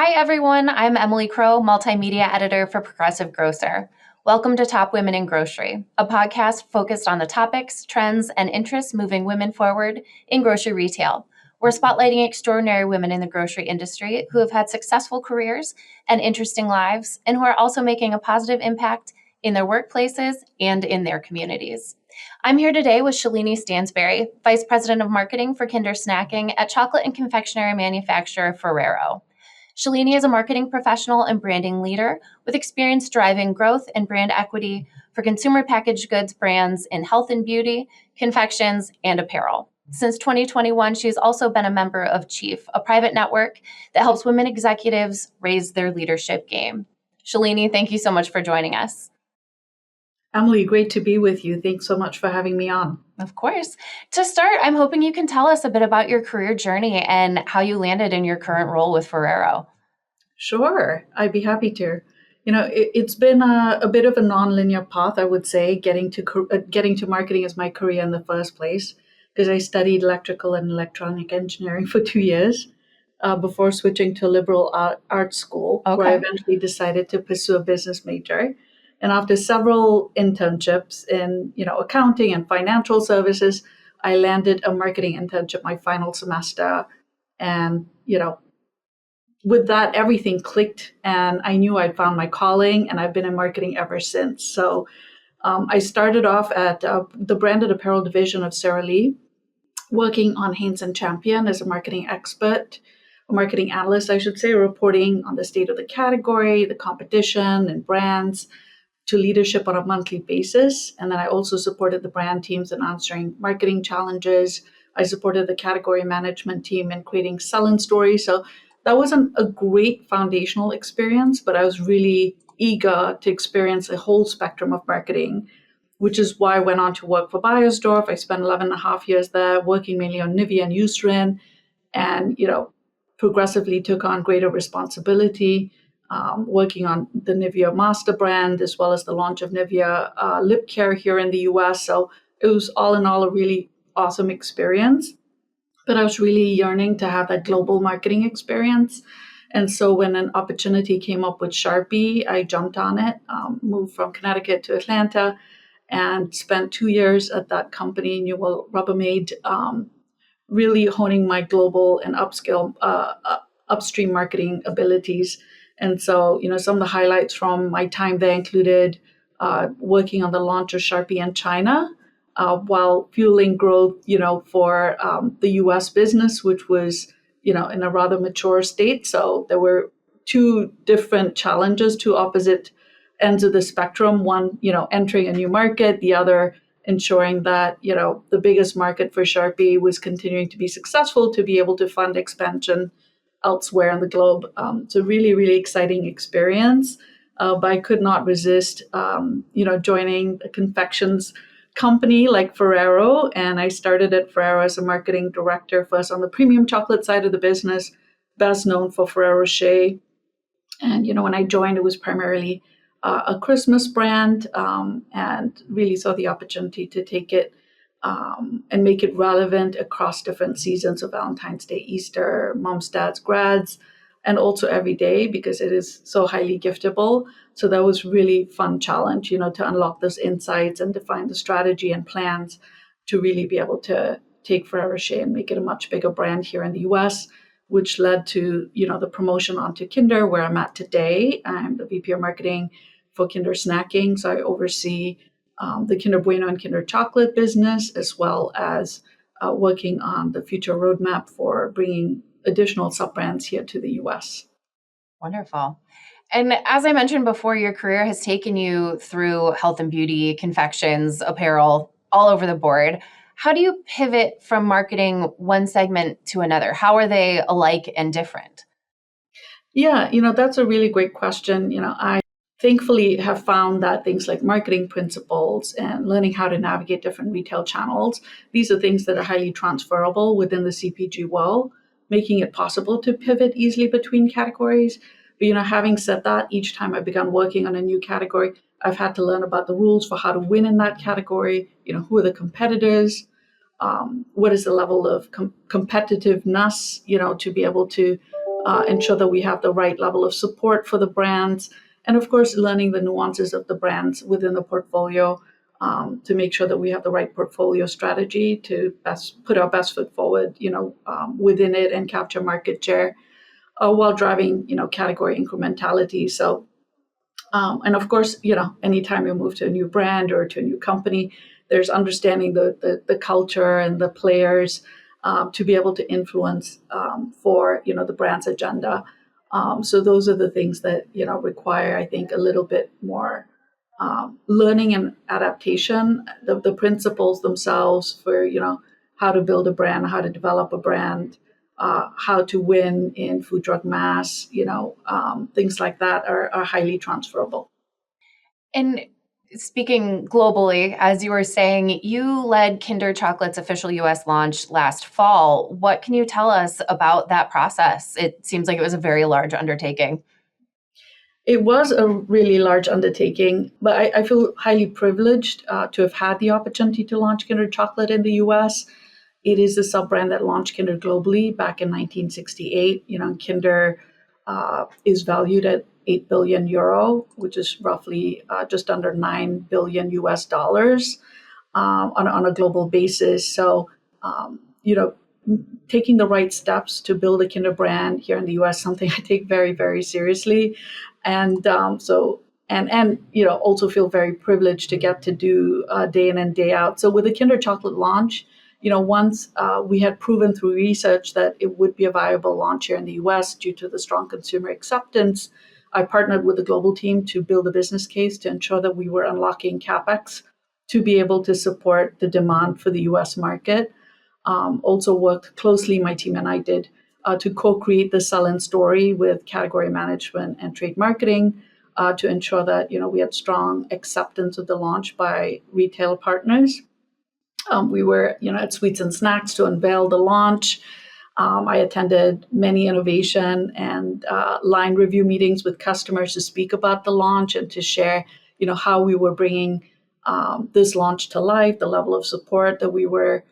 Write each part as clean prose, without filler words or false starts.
Hi, everyone. I'm Emily Crow, multimedia editor for Progressive Grocer. Welcome to Top Women in Grocery, a podcast focused on the topics, trends, and interests moving women forward in grocery retail. We're spotlighting extraordinary women in the grocery industry who have had successful careers and interesting lives, and who are also making a positive impact in their workplaces and in their communities. I'm here today with Shalini Stansberry, Vice President of Marketing for Kinder Snacking at chocolate and confectionery manufacturer Ferrero. Shalini is a marketing professional and branding leader with experience driving growth and brand equity for consumer packaged goods brands in health and beauty, confections, and apparel. Since 2021, she's also been a member of Chief, a private network that helps women executives raise their leadership game. Shalini, thank you so much for joining us. Emily, great to be with you. Thanks so much for having me on. Of course. To start, I'm hoping you can tell us a bit about your career journey and how you landed in your current role with Ferrero. Sure, I'd be happy to. It's been a bit of a non-linear path, I would say, getting to marketing as my career in the first place, because I studied electrical and electronic engineering for 2 years before switching to a liberal art school, where I eventually decided to pursue a business major. And after several internships in, accounting and financial services, I landed a marketing internship my final semester. And, with that, everything clicked and I knew I'd found my calling, and I've been in marketing ever since. So I started off at the branded apparel division of Sara Lee, working on Hanes and Champion as a marketing expert, a marketing analyst, I should say, reporting on the state of the category, the competition and brands, to leadership on a monthly basis. And then I also supported the brand teams in answering marketing challenges. I supported the category management team in creating sell-in stories. So that wasn't a great foundational experience, but I was really eager to experience a whole spectrum of marketing, which is why I went on to work for Beiersdorf. I spent 11 and a half years there, working mainly on Nivea and Eucerin, and, progressively took on greater responsibility, working on the Nivea master brand, as well as the launch of Nivea lip care here in the US. So it was all in all a really awesome experience. But I was really yearning to have that global marketing experience. And so when an opportunity came up with Sharpie, I jumped on it, moved from Connecticut to Atlanta, and spent 2 years at that company, Newell Rubbermaid, really honing my global and upstream marketing abilities. And so, some of the highlights from my time there included working on the launch of Sharpie in China, while fueling growth, for the US business, which was, in a rather mature state. So there were two different challenges, two opposite ends of the spectrum. One, entering a new market, the other ensuring that, the biggest market for Sharpie was continuing to be successful to be able to fund expansion elsewhere in the globe. It's a really, really exciting experience. But I could not resist, joining a confections company like Ferrero. And I started at Ferrero as a marketing director, first on the premium chocolate side of the business, best known for Ferrero Rocher. And, when I joined, it was primarily a Christmas brand, and really saw the opportunity to take it and make it relevant across different seasons of Valentine's Day, Easter, moms, dads, grads, and also every day, because it is so highly giftable. So that was really fun challenge, to unlock those insights and define the strategy and plans to really be able to take Ferrero Rocher and make it a much bigger brand here in the US, which led to, the promotion onto Kinder, where I'm at today. I'm the VP of marketing for Kinder Snacking. So I oversee the Kinder Bueno and Kinder Chocolate business, as well as working on the future roadmap for bringing additional sub-brands here to the US. Wonderful. And as I mentioned before, your career has taken you through health and beauty, confections, apparel, all over the board. How do you pivot from marketing one segment to another? How are they alike and different? Yeah, that's a really great question. I thankfully have found that things like marketing principles and learning how to navigate different retail channels, these are things that are highly transferable within the CPG world, making it possible to pivot easily between categories. But, having said that, each time I've begun working on a new category, I've had to learn about the rules for how to win in that category. Who are the competitors? What is the level of competitiveness, to be able to ensure that we have the right level of support for the brands, and of course, learning the nuances of the brands within the portfolio to make sure that we have the right portfolio strategy to best put our best foot forward, within it and capture market share while driving, category incrementality. So, and of course, anytime you move to a new brand or to a new company, there's understanding the culture and the players to be able to influence for the brand's agenda. So those are the things that require, I think, a little bit more learning and adaptation. The principles themselves for how to build a brand, how to develop a brand, how to win in food, drug, mass, things like that are highly transferable. And speaking globally, as you were saying, you led Kinder Chocolate's official US launch last fall. What can you tell us about that process? It seems like it was a very large undertaking. It was a really large undertaking, but I feel highly privileged to have had the opportunity to launch Kinder Chocolate in the US. It is the sub-brand that launched Kinder globally back in 1968. Kinder is valued at 8 billion euro, which is roughly just under 9 billion US dollars on a global basis. So, taking the right steps to build a Kinder brand here in the US, something I take very, very seriously. And also feel very privileged to get to do day in and day out. So with the Kinder Chocolate launch, once we had proven through research that it would be a viable launch here in the US due to the strong consumer acceptance, I partnered with the global team to build a business case to ensure that we were unlocking CapEx to be able to support the demand for the US market. Also worked closely, my team and I did, to co-create the sell-in story with category management and trade marketing to ensure that we had strong acceptance of the launch by retail partners. We were at Sweets and Snacks to unveil the launch. I attended many innovation and line review meetings with customers to speak about the launch and to share how we were bringing this launch to life, the level of support that we were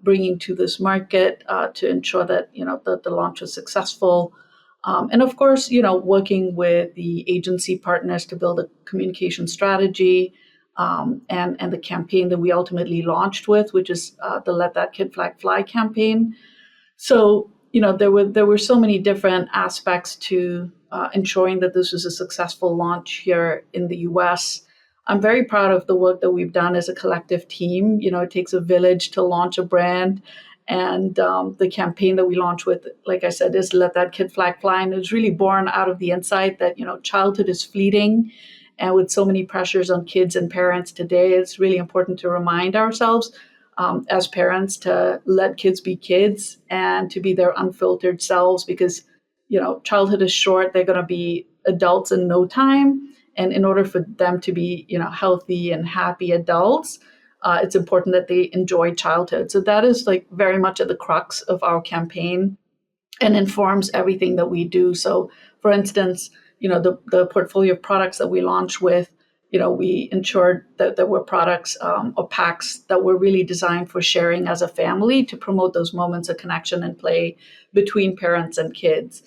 bringing to this market to ensure that the launch was successful, and of course working with the agency partners to build a communication strategy and the campaign that we ultimately launched with, which is the Let That Kid Fly campaign. So there were so many different aspects to ensuring that this was a successful launch here in the US. I'm very proud of the work that we've done as a collective team. It takes a village to launch a brand. And the campaign that we launched with, like I said, is Let That Kid Fly. And it's really born out of the insight that, childhood is fleeting. And with so many pressures on kids and parents today, it's really important to remind ourselves as parents to let kids be kids and to be their unfiltered selves because, childhood is short. They're going to be adults in no time. And in order for them to be, healthy and happy adults, it's important that they enjoy childhood. So that is very much at the crux of our campaign and informs everything that we do. So, for instance, the portfolio of products that we launch with, we ensured that there were products or packs that were really designed for sharing as a family to promote those moments of connection and play between parents and kids.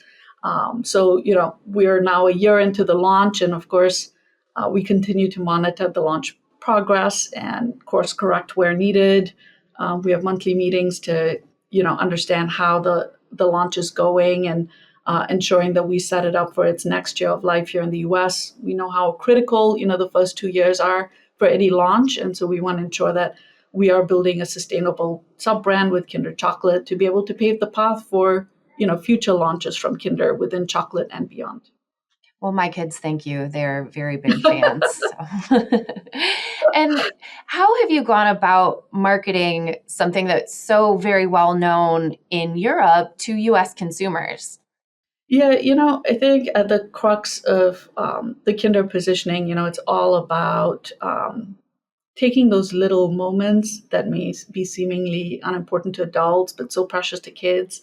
So, we are now a year into the launch, and of course, we continue to monitor the launch progress and course correct where needed. We have monthly meetings to, understand how the launch is going and ensuring that we set it up for its next year of life here in the US. We know how critical, the first 2 years are for any launch, and so we want to ensure that we are building a sustainable sub-brand with Kinder Chocolate to be able to pave the path for future launches from Kinder within chocolate and beyond. Well, my kids thank you. They're very big fans. So. And how have you gone about marketing something that's so very well known in Europe to US consumers? Yeah, I think at the crux of the Kinder positioning, it's all about taking those little moments that may be seemingly unimportant to adults, but so precious to kids,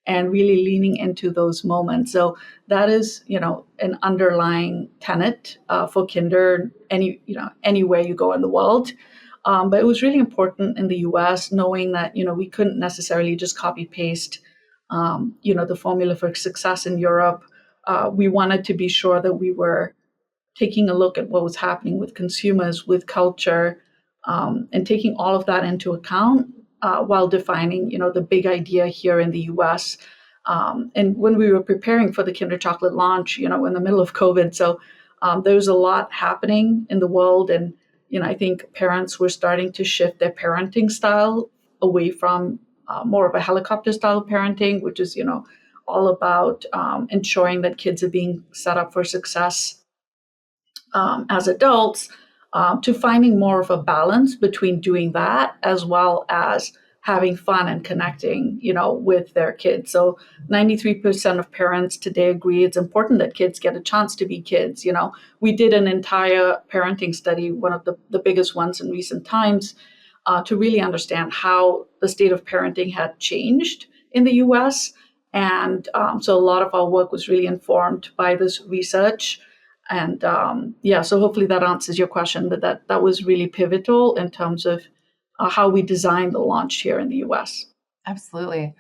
and really leaning into those moments. So that is, an underlying tenet for Kinder anywhere you go in the world. But it was really important in the US, knowing that, we couldn't necessarily just copy paste the formula for success in Europe. We wanted to be sure that we were taking a look at what was happening with consumers, with culture, and taking all of that into account while defining, the big idea here in the U.S. And when we were preparing for the Kinder Chocolate launch, in the middle of COVID, so there's a lot happening in the world, and I think parents were starting to shift their parenting style away from more of a helicopter style parenting, which is all about ensuring that kids are being set up for success as adults, to finding more of a balance between doing that as well as having fun and connecting, with their kids. So 93% of parents today agree it's important that kids get a chance to be kids. We did an entire parenting study, one of the biggest ones in recent times, to really understand how the state of parenting had changed in the US. And so a lot of our work was really informed by this research. And so hopefully that answers your question, but that was really pivotal in terms of how we designed the launch here in the US. Absolutely.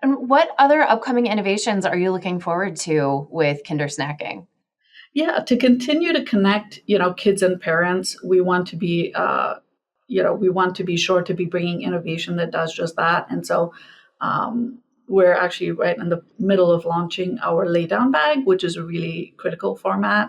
And what other upcoming innovations are you looking forward to with Kinder Snacking? Yeah, to continue to connect, kids and parents, we want to be, sure to be bringing innovation that does just that. And so we're actually right in the middle of launching our lay down bag, which is a really critical format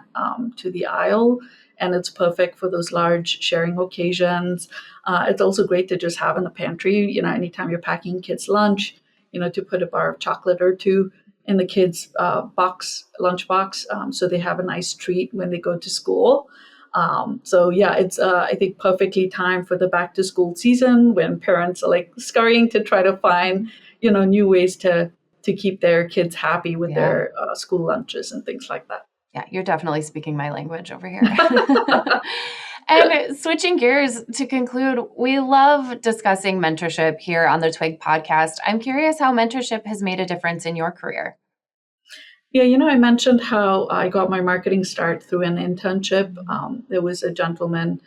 to the aisle. And it's perfect for those large sharing occasions. It's also great to just have in the pantry, anytime you're packing kids' lunch, to put a bar of chocolate or two in the kids' lunchbox, so they have a nice treat when they go to school. It's I think perfectly timed for the back to school season when parents are like scurrying to try to find new ways to keep their kids happy with their school lunches and things like that. Yeah, you're definitely speaking my language over here. And switching gears to conclude, we love discussing mentorship here on the Twig podcast. I'm curious how mentorship has made a difference in your career. Yeah, I mentioned how I got my marketing start through an internship. There was a gentleman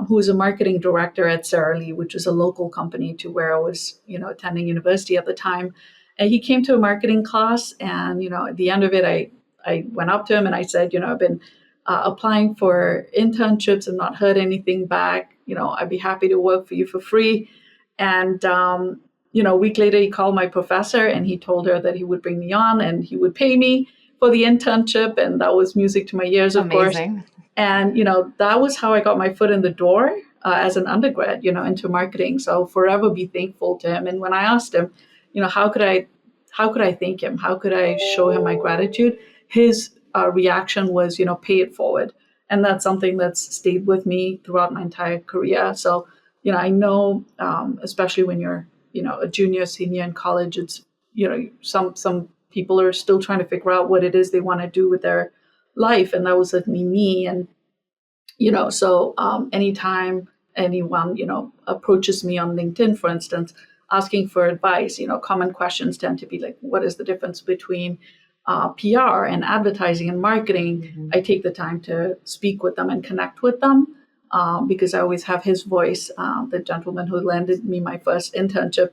who was a marketing director at Sara Lee, which is a local company to where I was, attending university at the time. And he came to a marketing class, and at the end of it, I went up to him and I said, I've been applying for internships and not heard anything back. I'd be happy to work for you for free. And a week later, he called my professor and he told her that he would bring me on and he would pay me for the internship. And that was music to my ears, of Amazing. course. And, that was how I got my foot in the door as an undergrad, into marketing. So I'll forever be thankful to him. And when I asked him, how could I thank him? How could I show him my gratitude? His reaction was, pay it forward. And that's something that's stayed with me throughout my entire career. So, I know, especially when you're, a junior, senior in college, it's, some people are still trying to figure out what it is they want to do with their life. And that was certainly me. And, so anytime anyone, approaches me on LinkedIn, for instance, asking for advice, common questions tend to be like, what is the difference between PR and advertising and marketing? Mm-hmm. I take the time to speak with them and connect with them because I always have his voice, the gentleman who landed me my first internship,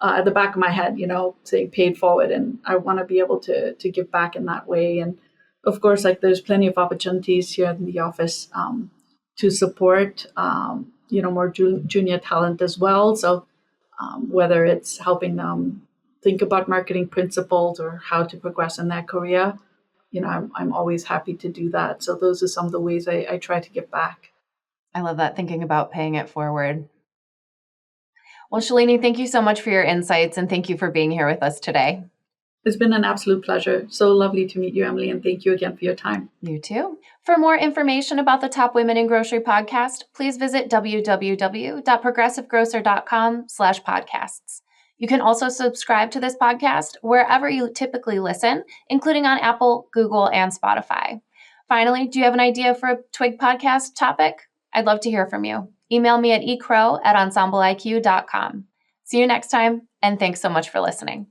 at the back of my head, saying paid forward. And I want to be able to give back in that way. And of course, like there's plenty of opportunities here in the office to support, more junior talent as well. So whether it's helping them think about marketing principles or how to progress in their career, I'm always happy to do that. So those are some of the ways I try to give back. I love that, thinking about paying it forward. Well, Shalini, thank you so much for your insights, and thank you for being here with us today. It's been an absolute pleasure. So lovely to meet you, Emily, and thank you again for your time. You too. For more information about the Top Women in Grocery podcast, please visit www.progressivegrocer.com/podcasts. You can also subscribe to this podcast wherever you typically listen, including on Apple, Google, and Spotify. Finally, do you have an idea for a Twig podcast topic? I'd love to hear from you. Email me at ecrow@ensembleiq.com. See you next time, and thanks so much for listening.